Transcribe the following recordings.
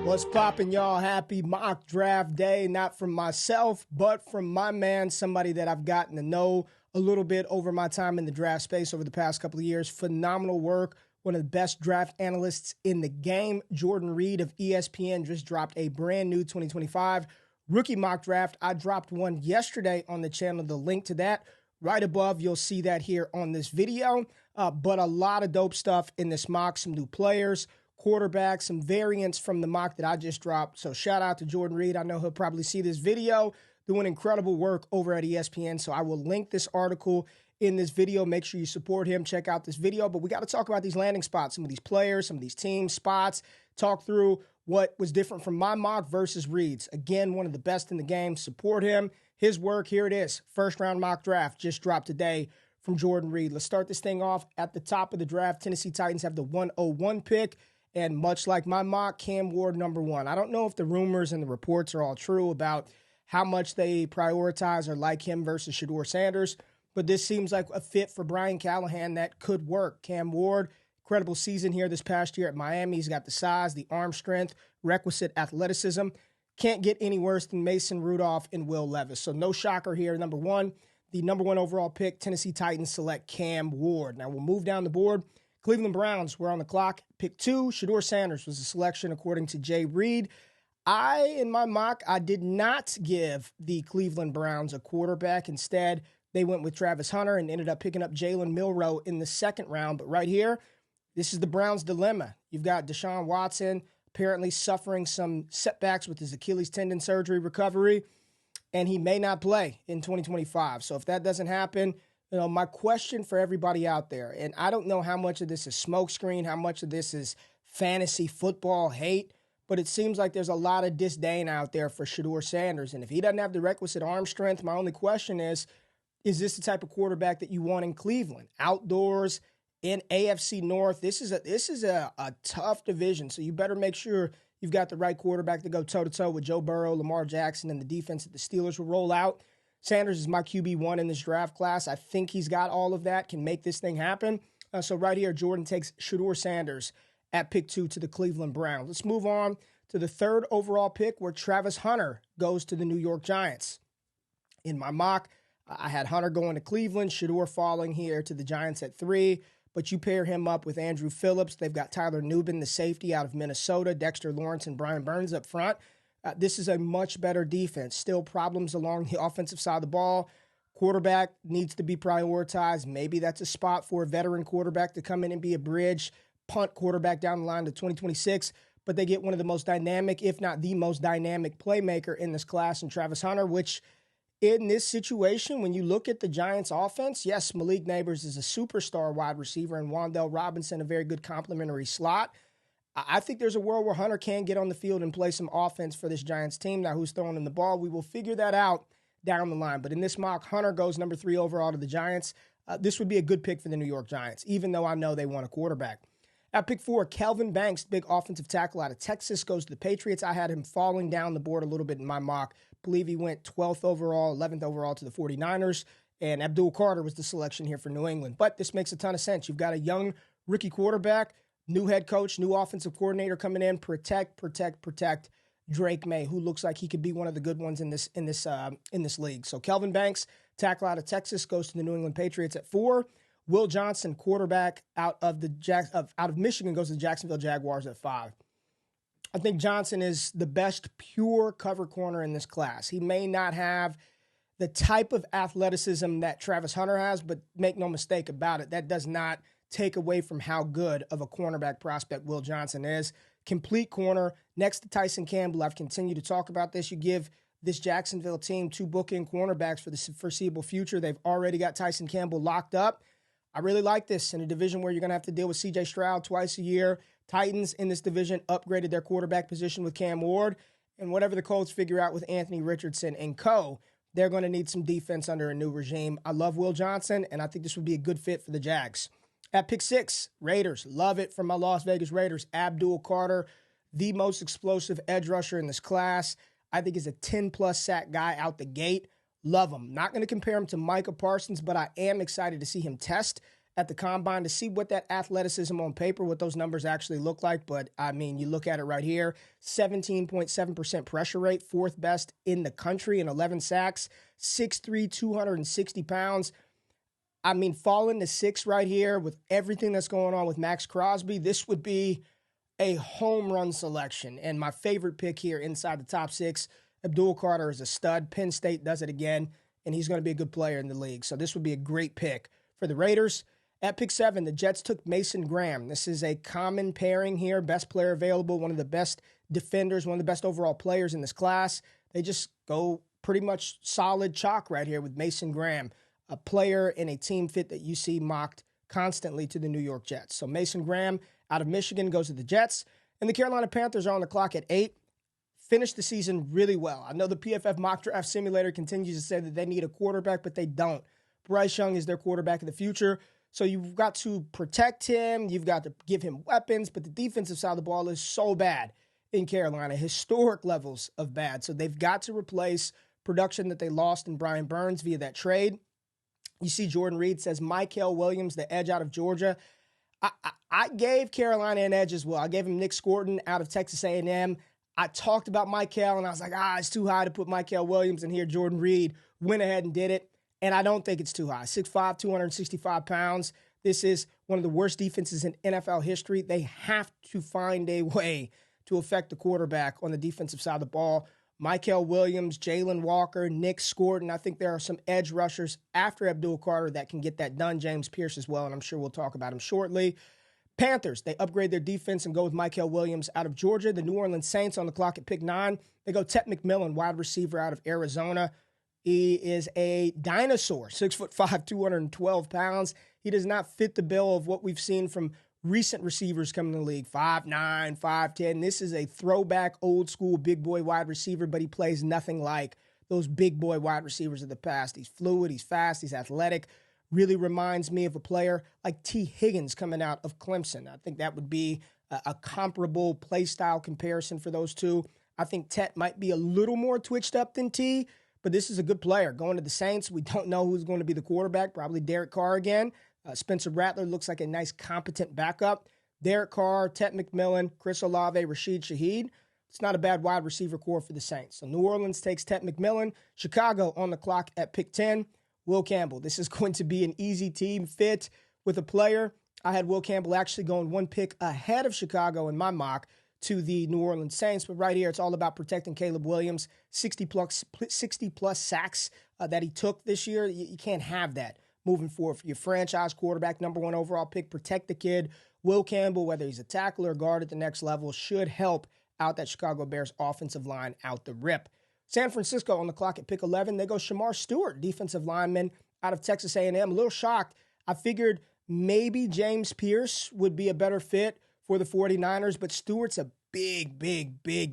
What's poppin', y'all? Happy mock draft day, not from myself, but from my man, somebody that I've gotten to know a little bit over my time in the draft space over the past couple of years. Phenomenal work. One of the best draft analysts in the game. Jordan Reid of ESPN just dropped a brand new 2025 rookie mock draft. I dropped one yesterday on the channel. The link to that right above. You'll see that here on this video. But a lot of dope stuff in this mock. Some new players, quarterback, some variants from the mock that I just dropped. So shout out to Jordan Reid. I know he'll probably see this video, doing incredible work over at ESPN. So I will link this article in this video. Make sure you support him. Check out this video. But we got to talk about these landing spots, some of these players, some of these teams, spots, talk through what was different from my mock versus Reid's. Again, one of the best in the game. Support him. His work, here it is. First round mock draft just dropped today from Jordan Reid. Let's start this thing off at the top of the draft. Tennessee Titans have the 101 pick. And much like my mock, Cam Ward, number one. I don't know if the rumors and the reports are all true about how much they prioritize or like him versus Shedeur Sanders, but this seems like a fit for Brian Callahan that could work. Cam Ward, incredible season here this past year at Miami. He's got the size, the arm strength, requisite athleticism. Can't get any worse than Mason Rudolph and Will Levis. So no shocker here. Number one, the number one overall pick, Tennessee Titans select Cam Ward. Now we'll move down the board. Cleveland Browns were on the clock. Pick 2, Shedeur Sanders was the selection according to Jay Reid. In my mock, I did not give the Cleveland Browns a quarterback. Instead, they went with Travis Hunter and ended up picking up Jalen Milroe in the second round. But right here, this is the Browns' dilemma. You've got Deshaun Watson apparently suffering some setbacks with his Achilles tendon surgery recovery, and he may not play in 2025. So if that doesn't happen, my question for everybody out there, and I don't know how much of this is smokescreen, how much of this is fantasy football hate, but it seems like there's a lot of disdain out there for Shedeur Sanders. And if he doesn't have the requisite arm strength, my only question is this the type of quarterback that you want in Cleveland? Outdoors, in AFC North, this is a tough division, so you better make sure you've got the right quarterback to go toe-to-toe with Joe Burrow, Lamar Jackson, and the defense that the Steelers will roll out. Sanders is my QB1 in this draft class. I think he's got all of that, can make this thing happen. So right here, Jordan takes Shedeur Sanders at pick 2 to the Cleveland Browns. Let's move on to the third overall pick, where Travis Hunter goes to the New York Giants. In my mock, I had Hunter going to Cleveland, Shedeur falling here to the Giants at 3, but you pair him up with Andrew Phillips. They've got Tyler Nubin, the safety out of Minnesota, Dexter Lawrence and Brian Burns up front. This is a much better defense. Still problems along the offensive side of the ball. Quarterback needs to be prioritized. Maybe that's a spot for a veteran quarterback to come in and be a bridge, punt quarterback down the line to 2026. But they get one of the most dynamic, if not the most dynamic playmaker in this class in Travis Hunter, which in this situation, when you look at the Giants offense, yes, Malik Neighbors is a superstar wide receiver and Wan'Dale Robinson a very good complementary slot. I think there's a world where Hunter can get on the field and play some offense for this Giants team. Now, who's throwing him the ball? We will figure that out down the line. But in this mock, Hunter goes number 3 overall to the Giants. This would be a good pick for the New York Giants, even though I know they want a quarterback. At pick 4, Kelvin Banks, big offensive tackle out of Texas, goes to the Patriots. I had him falling down the board a little bit in my mock. I believe he went 12th overall, 11th overall to the 49ers. And Abdul Carter was the selection here for New England. But this makes a ton of sense. You've got a young rookie quarterback, new head coach, new offensive coordinator coming in. Protect Drake May, who looks like he could be one of the good ones in this league. So Kelvin Banks, tackle out of Texas, goes to the New England Patriots at 4. Will Johnson, quarterback out of Michigan, goes to the Jacksonville Jaguars at 5. I think Johnson is the best pure cover corner in this class. He may not have the type of athleticism that Travis Hunter has, but make no mistake about it, that does not take away from how good of a cornerback prospect Will Johnson is. Complete corner next to Tyson Campbell. I've continued to talk about this. You give this Jacksonville team 2 bookend cornerbacks for the foreseeable future. They've already got Tyson Campbell locked up. I really like this in a division where you're going to have to deal with C.J. Stroud twice a year. Titans in this division upgraded their quarterback position with Cam Ward. And whatever the Colts figure out with Anthony Richardson and co., they're going to need some defense under a new regime. I love Will Johnson, and I think this would be a good fit for the Jags. At pick 6, Raiders. Love it from my Las Vegas Raiders. Abdul Carter, the most explosive edge rusher in this class. I think is a 10-plus sack guy out the gate. Love him. Not going to compare him to Micah Parsons, but I am excited to see him test at the combine to see what that athleticism on paper, what those numbers actually look like. But, I mean, you look at it right here, 17.7% pressure rate, fourth best in the country, and 11 sacks, 6'3", 260 pounds. I mean, falling to 6 right here with everything that's going on with Max Crosby, this would be a home run selection. And my favorite pick here inside the top 6, Abdul Carter is a stud. Penn State does it again, and he's going to be a good player in the league. So this would be a great pick for the Raiders. At pick 7, the Jets took Mason Graham. This is a common pairing here. Best player available, one of the best defenders, one of the best overall players in this class. They just go pretty much solid chalk right here with Mason Graham, a player in a team fit that you see mocked constantly to the New York Jets. So Mason Graham out of Michigan goes to the Jets. And the Carolina Panthers are on the clock at 8. Finished the season really well. I know the PFF mock draft simulator continues to say that they need a quarterback, but they don't. Bryce Young is their quarterback of the future. So you've got to protect him. You've got to give him weapons. But the defensive side of the ball is so bad in Carolina, historic levels of bad. So they've got to replace production that they lost in Brian Burns via that trade. You see Jordan Reid says Mykel Williams, the edge out of Georgia. I gave Carolina an edge as well. I gave him Nick Scorton out of Texas A&M. I talked about Mykel, and I was like, it's too high to put Mykel Williams in here. Jordan Reid went ahead and did it. And I don't think it's too high. 6'5", 265 pounds. This is one of the worst defenses in NFL history. They have to find a way to affect the quarterback on the defensive side of the ball. Mykel Williams, Jalen Walker, Nick Scorton. I think there are some edge rushers after Abdul Carter that can get that done. James Pierce as well, and I'm sure we'll talk about him shortly. Panthers, they upgrade their defense and go with Mykel Williams out of Georgia. The New Orleans Saints on the clock at pick 9. They go Tet McMillan, wide receiver out of Arizona. He is a dinosaur, 6'5", 212 pounds. He does not fit the bill of what we've seen from recent receivers coming to the league, 5'9", 5'10". This is a throwback, old-school big boy wide receiver, but he plays nothing like those big boy wide receivers of the past. He's fluid, he's fast, he's athletic. Really reminds me of a player like T. Higgins coming out of Clemson. I think that would be a comparable play style comparison for those two. I think Tet might be a little more twitched up than T, but this is a good player. Going to the Saints, we don't know who's going to be the quarterback. Probably Derek Carr again. Spencer Rattler looks like a nice, competent backup. Derek Carr, Tet McMillan, Chris Olave, Rashid Shaheed. It's not a bad wide receiver core for the Saints. So New Orleans takes Tet McMillan. Chicago on the clock at pick 10. Will Campbell. This is going to be an easy team fit with a player. I had Will Campbell actually going one pick ahead of Chicago in my mock to the New Orleans Saints. But right here, it's all about protecting Caleb Williams. 60-plus sacks that he took this year. You can't have that moving forward for your franchise quarterback, number 1 overall pick. Protect the kid. Will Campbell, whether he's a tackle or guard at the next level, should help out that Chicago Bears offensive line out the rip. San Francisco on the clock at pick 11. They go Shamar Stewart, defensive lineman out of Texas A&M. A little shocked. I figured maybe James Pierce would be a better fit for the 49ers, but Stewart's a big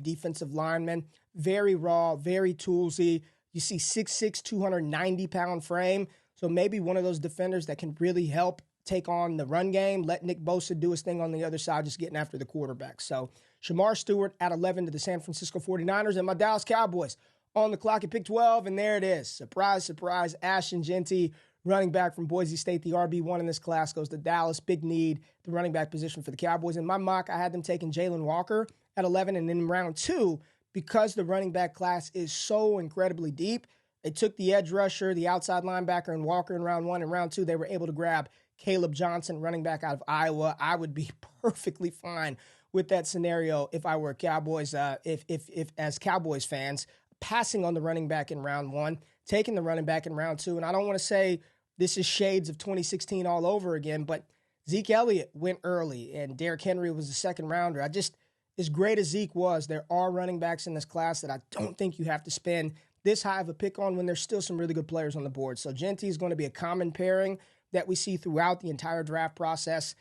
defensive lineman. Very raw, very toolsy. You see 6'6", 290-pound frame. So maybe one of those defenders that can really help take on the run game, let Nick Bosa do his thing on the other side, just getting after the quarterback. So Shamar Stewart at 11 to the San Francisco 49ers, and my Dallas Cowboys on the clock at pick 12, and there it is. Surprise, surprise, Ashton Jeanty, running back from Boise State, the RB1 in this class, goes to Dallas. Big need, the running back position for the Cowboys. In my mock, I had them taking Jalen Walker at 11, and in round 2, because the running back class is so incredibly deep, they took the edge rusher, the outside linebacker, and Walker in round 1. In round 2, they were able to grab Caleb Johnson, running back out of Iowa. I would be perfectly fine with that scenario if I were Cowboys, if as Cowboys fans, passing on the running back in round 1, taking the running back in round 2. And I don't want to say this is shades of 2016 all over again, but Zeke Elliott went early and Derrick Henry was the second rounder. As great as Zeke was, there are running backs in this class that I don't think you have to spend this high of a pick on when there's still some really good players on the board. So Jeanty is going to be a common pairing that we see throughout the entire draft process.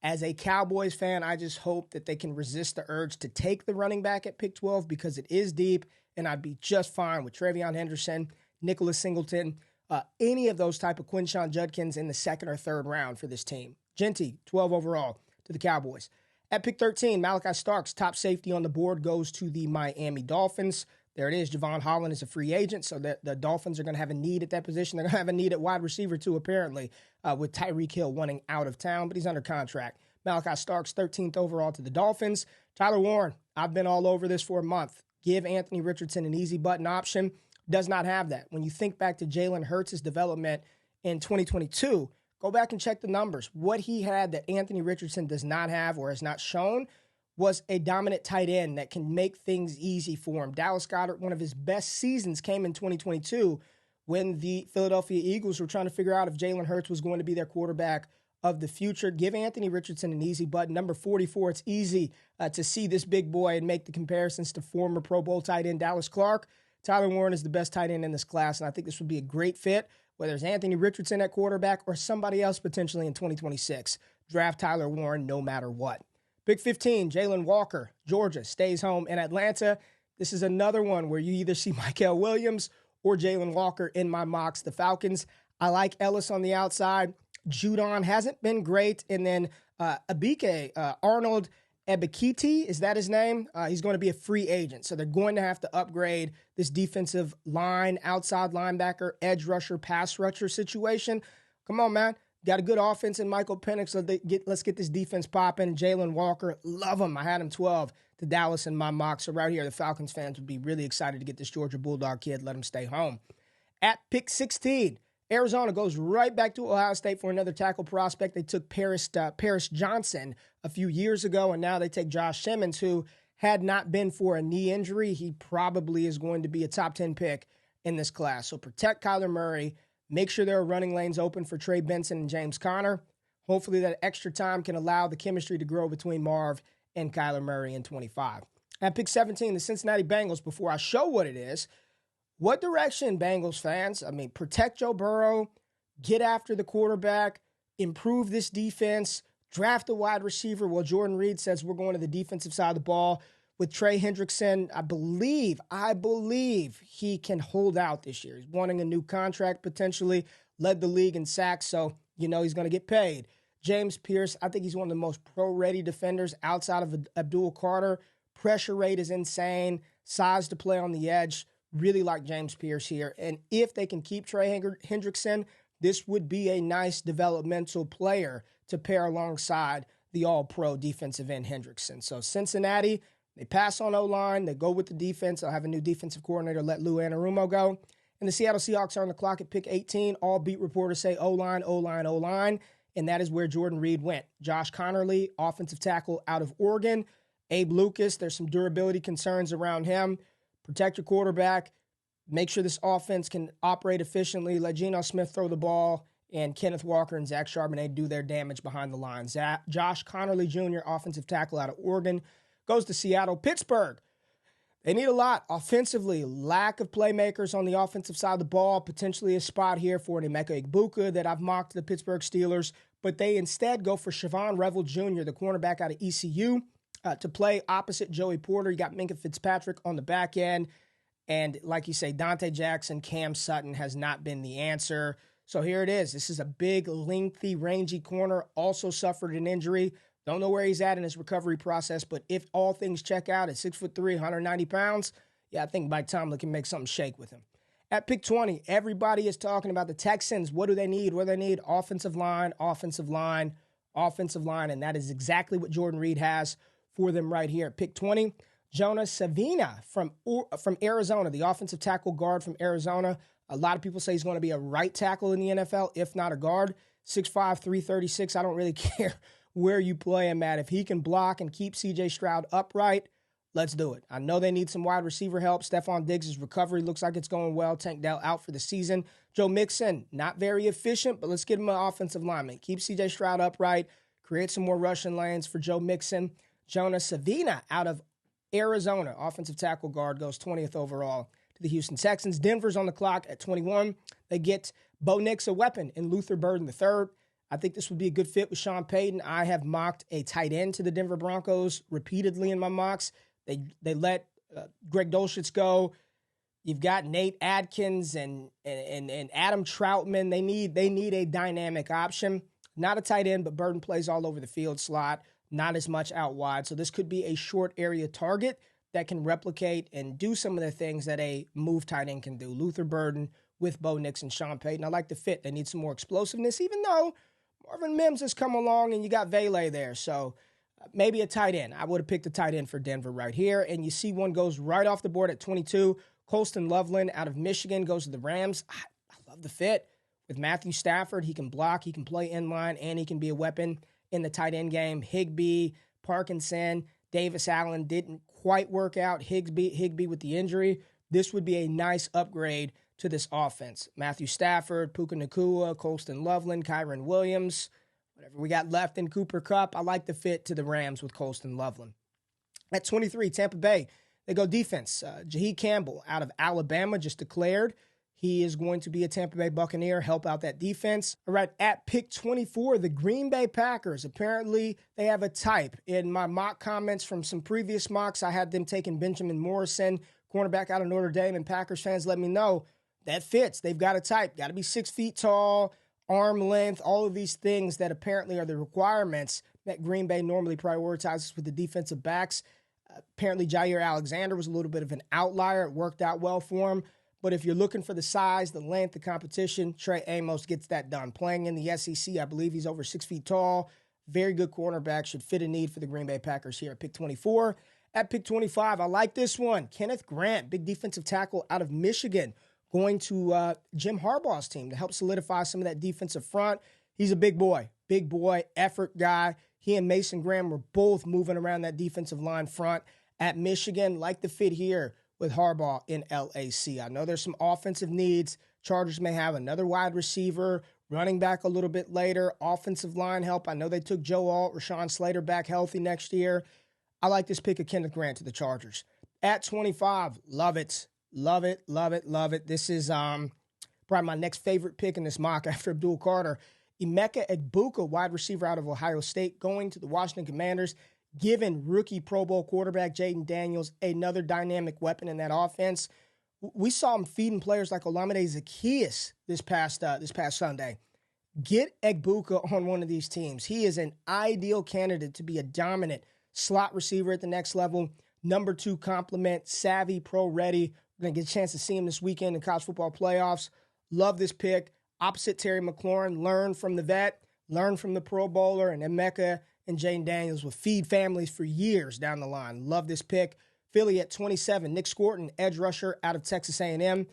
As a Cowboys fan, I just hope that they can resist the urge to take the running back at pick 12 because it is deep, and I'd be just fine with Travion Henderson, Nicholas Singleton, any of those type of Quinshon Judkins in the second or third round for this team. Jeanty, 12 overall to the Cowboys. At pick 13, Malachi Starks, top safety on the board, goes to the Miami Dolphins. There it is. Javon Holland is a free agent, so the Dolphins are going to have a need at that position. They're going to have a need at wide receiver, too, apparently, with Tyreek Hill wanting out of town, but he's under contract. Malachi Starks, 13th overall to the Dolphins. Tyler Warren, I've been all over this for a month. Give Anthony Richardson an easy button option. Does not have that. When you think back to Jalen Hurts' development in 2022, go back and check the numbers. What he had that Anthony Richardson does not have or has not shown was a dominant tight end that can make things easy for him. Dallas Goedert, one of his best seasons, came in 2022 when the Philadelphia Eagles were trying to figure out if Jalen Hurts was going to be their quarterback of the future. Give Anthony Richardson an easy button. Number 44, it's easy to see this big boy and make the comparisons to former Pro Bowl tight end Dallas Clark. Tyler Warren is the best tight end in this class, and I think this would be a great fit, whether it's Anthony Richardson at quarterback or somebody else potentially in 2026. Draft Tyler Warren no matter what. Pick 15, Jalen Walker, Georgia, stays home in Atlanta. This is another one where you either see Mykel Williams or Jalen Walker in my mocks. The Falcons, I like Ellis on the outside. Judon hasn't been great. And then Arnold Ebiketie, is that his name? He's going to be a free agent. So they're going to have to upgrade this defensive line, outside linebacker, edge rusher, pass rusher situation. Come on, man. Got a good offense in Michael Penix, so let's get this defense popping. Jalen Walker, love him. I had him 12 to Dallas in my mock. So right here, the Falcons fans would be really excited to get this Georgia Bulldog kid, let him stay home. At pick 16, Arizona goes right back to Ohio State for another tackle prospect. They took Paris Johnson a few years ago, and now they take Josh Simmons, who had not been for a knee injury, he probably is going to be a top 10 pick in this class. So protect Kyler Murray. Make sure there are running lanes open for Trey Benson and James Conner. Hopefully that extra time can allow the chemistry to grow between Marv and Kyler Murray in 25. At pick 17, the Cincinnati Bengals. Before I show what it is, what direction, Bengals fans? I mean, protect Joe Burrow, get after the quarterback, improve this defense, draft a wide receiver. Well, Jordan Reid says we're going to the defensive side of the ball. With Trey Hendrickson, I believe he can hold out this year. He's wanting a new contract potentially, led the league in sacks, so you know he's going to get paid. James Pierce, I think he's one of the most pro-ready defenders outside of Abdul Carter. Pressure rate is insane. Size to play on the edge. Really like James Pierce here. And if they can keep Trey Hendrickson, this would be a nice developmental player to pair alongside the all-pro defensive end Hendrickson. So Cincinnati, they pass on O-line. They go with the defense. They'll have a new defensive coordinator, let Lou Anarumo go. And the Seattle Seahawks are on the clock at pick 18. All beat reporters say O-line, O-line, O-line. And that is where Jordan Reid went. Josh Connerly, offensive tackle out of Oregon. Abe Lucas, there's some durability concerns around him. Protect your quarterback. Make sure this offense can operate efficiently. Let Geno Smith throw the ball. And Kenneth Walker and Zach Charbonnet do their damage behind the lines. Josh Connerly Jr., offensive tackle out of Oregon, goes to Seattle. Pittsburgh, they need a lot offensively. Lack of playmakers on the offensive side of the ball. Potentially a spot here for an Emeka Egbuka that I've mocked the Pittsburgh Steelers. But they instead go for Siobhan Revel Jr., the cornerback out of ECU, to play opposite Joey Porter. You got Minkah Fitzpatrick on the back end. And like you say, Dante Jackson, Cam Sutton has not been the answer. So here it is. This is a big, lengthy, rangy corner. Also suffered an injury. Don't know where he's at in his recovery process, but if all things check out at 6'3", 190 pounds, I think Mike Tomlin can make something shake with him. At pick 20, everybody is talking about the Texans. What do they need? What do they need? Offensive line, offensive line, offensive line, and that is exactly what Jordan Reid has for them right here. At pick 20, Jonas Savina from Arizona, the offensive tackle guard from Arizona. A lot of people say he's going to be a right tackle in the NFL, if not a guard. 6'5", 336. I don't really care where you play him at. If he can block and keep C.J. Stroud upright, let's do it. I know they need some wide receiver help. Stephon Diggs' recovery looks like it's going well. Tank Dell out for the season. Joe Mixon, not very efficient, but let's get him an offensive lineman. Keep C.J. Stroud upright. Create some more rushing lanes for Joe Mixon. Jonas Savina out of Arizona, offensive tackle guard, goes 20th overall to the Houston Texans. Denver's on the clock at 21. They get Bo Nix, a weapon, in Luther Burden III. I think this would be a good fit with Sean Payton. I have mocked a tight end to the Denver Broncos repeatedly in my mocks. They let Greg Dulcich go. You've got Nate Adkins and Adam Troutman. They need a dynamic option. Not a tight end, but Burden plays all over the field slot, not as much out wide. So this could be a short area target that can replicate and do some of the things that a move tight end can do. Luther Burden with Bo Nix and Sean Payton. I like the fit. They need some more explosiveness, even though Marvin Mims has come along and you got Vele there. So maybe a tight end. I would have picked a tight end for Denver right here. And you see one goes right off the board at 22. Colston Loveland out of Michigan goes to the Rams. I love the fit. With Matthew Stafford, he can block, he can play inline, and he can be a weapon in the tight end game. Higbee, Parkinson, Davis Allen didn't quite work out. Higbee with the injury. This would be a nice upgrade to this offense. Matthew Stafford, Puka Nacua, Colston Loveland, Kyron Williams, whatever we got left in Cooper Kupp. I like the fit to the Rams with Colston Loveland. At 23, Tampa Bay, they go defense. Jaheed Campbell out of Alabama just declared. He is going to be a Tampa Bay Buccaneer, help out that defense. All right, at pick 24, the Green Bay Packers. Apparently, they have a type. In my mock comments from some previous mocks, I had them taking Benjamin Morrison, cornerback out of Notre Dame, and Packers fans let me know that fits. They've got a type. Got to be 6 feet tall, arm length, all of these things that apparently are the requirements that Green Bay normally prioritizes with the defensive backs. Apparently, Jair Alexander was a little bit of an outlier. It worked out well for him. But if you're looking for the size, the length, the competition, Trey Amos gets that done. Playing in the SEC, I believe he's over 6 feet tall. Very good cornerback. Should fit a need for the Green Bay Packers here at pick 24. At pick 25, I like this one. Kenneth Grant, big defensive tackle out of Michigan, going to Jim Harbaugh's team to help solidify some of that defensive front. He's a big boy, effort guy. He and Mason Graham were both moving around that defensive line front at Michigan. Like the fit here with Harbaugh in LAC. I know there's some offensive needs. Chargers may have another wide receiver, running back a little bit later, offensive line help. I know they took Joe Alt, Rashawn Slater back healthy next year. I like this pick of Kenneth Grant to the Chargers. At 25, love it. Love it, love it, love it. This is probably my next favorite pick in this mock after Abdul Carter. Emeka Egbuka, wide receiver out of Ohio State, going to the Washington Commanders, giving rookie Pro Bowl quarterback Jaden Daniels another dynamic weapon in that offense. We saw him feeding players like Olamide Zaccheaus this past Sunday. Get Egbuka on one of these teams. He is an ideal candidate to be a dominant slot receiver at the next level. Number 2 complement, savvy, pro-ready. We're going to get a chance to see him this weekend in college football playoffs. Love this pick. Opposite Terry McLaurin, learn from the vet, learn from the Pro Bowler, and Emeka and Jane Daniels will feed families for years down the line. Love this pick. Philly at 27, Nick Scorton, edge rusher out of Texas A&M.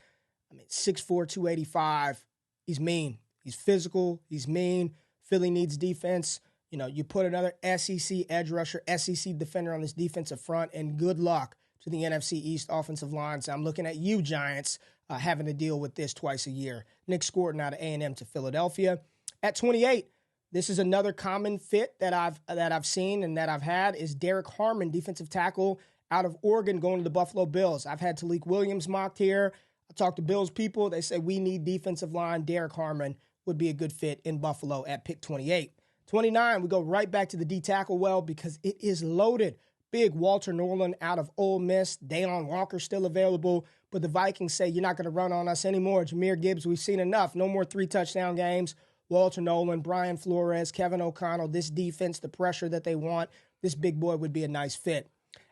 6'4", 285. He's mean. He's physical. He's mean. Philly needs defense. You put another SEC edge rusher, SEC defender on this defensive front, and good luck to the NFC East offensive line. So I'm looking at you, Giants, having to deal with this twice a year. Nick Scorton out of A&M to Philadelphia. At 28, this is another common fit that I've seen and that I've had is Derek Harmon, defensive tackle out of Oregon, going to the Buffalo Bills. I've had Talik Williams mocked here. I talked to Bills people. They say we need defensive line. Derek Harmon would be a good fit in Buffalo at pick 28. 29, we go right back to the D tackle well because it is loaded. Big Walter Norland out of Ole Miss. Dayon Walker still available, but the Vikings say you're not going to run on us anymore. Jahmyr Gibbs, we've seen enough. No more 3-touchdown games. Walter Nolan, Brian Flores, Kevin O'Connell, this defense, the pressure that they want, this big boy would be a nice fit.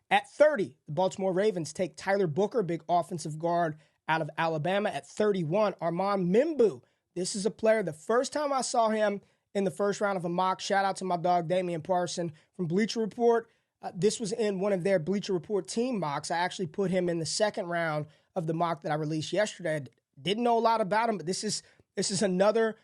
At 30, the Baltimore Ravens take Tyler Booker, big offensive guard out of Alabama. At 31, Armand Mimbu. This is a player, the first time I saw him in the first round of a mock, shout out to my dog Damian Parson from Bleacher Report. This was in one of their Bleacher Report team mocks. I actually put him in the second round of the mock that I released yesterday. Didn't know a lot about him, but this is another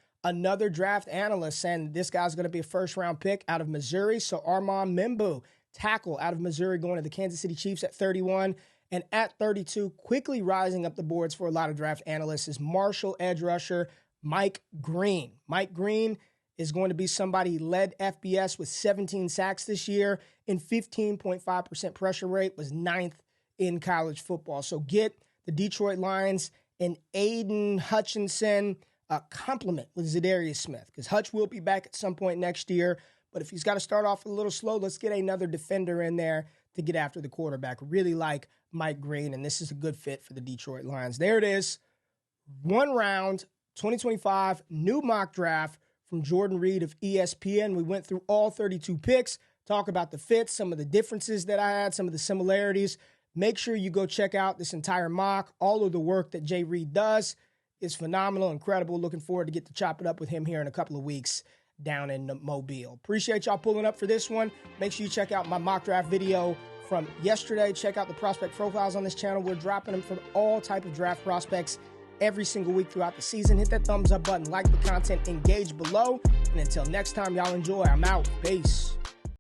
draft analyst, and this guy's going to be a first-round pick out of Missouri. So Armand Mimbu, tackle out of Missouri, going to the Kansas City Chiefs at 31. And at 32, quickly rising up the boards for a lot of draft analysts is Marshall edge rusher Mike Green. Mike Green is going to be somebody who led FBS with 17 sacks this year and 15.5% pressure rate, was 9th in college football. So get the Detroit Lions and Aiden Hutchinson complement with Zadarius Smith, because Hutch will be back at some point next year. But if he's got to start off a little slow, let's get another defender in there to get after the quarterback. Really like Mike Green, and this is a good fit for the Detroit Lions. There it is. One round, 2025, new mock draft from Jordan Reid of ESPN. We went through all 32 picks, talk about the fits, some of the differences that I had, some of the similarities. Make sure you go check out this entire mock. All of the work that Reid does is phenomenal, incredible. Looking forward to get to chop it up with him here in a couple of weeks down in Mobile. Appreciate y'all pulling up for this one. Make sure you check out my mock draft video from yesterday. Check out the prospect profiles on this channel. We're dropping them for all type of draft prospects every single week throughout the season. Hit that thumbs up button, like the content, engage below. And until next time, y'all enjoy. I'm out. Peace.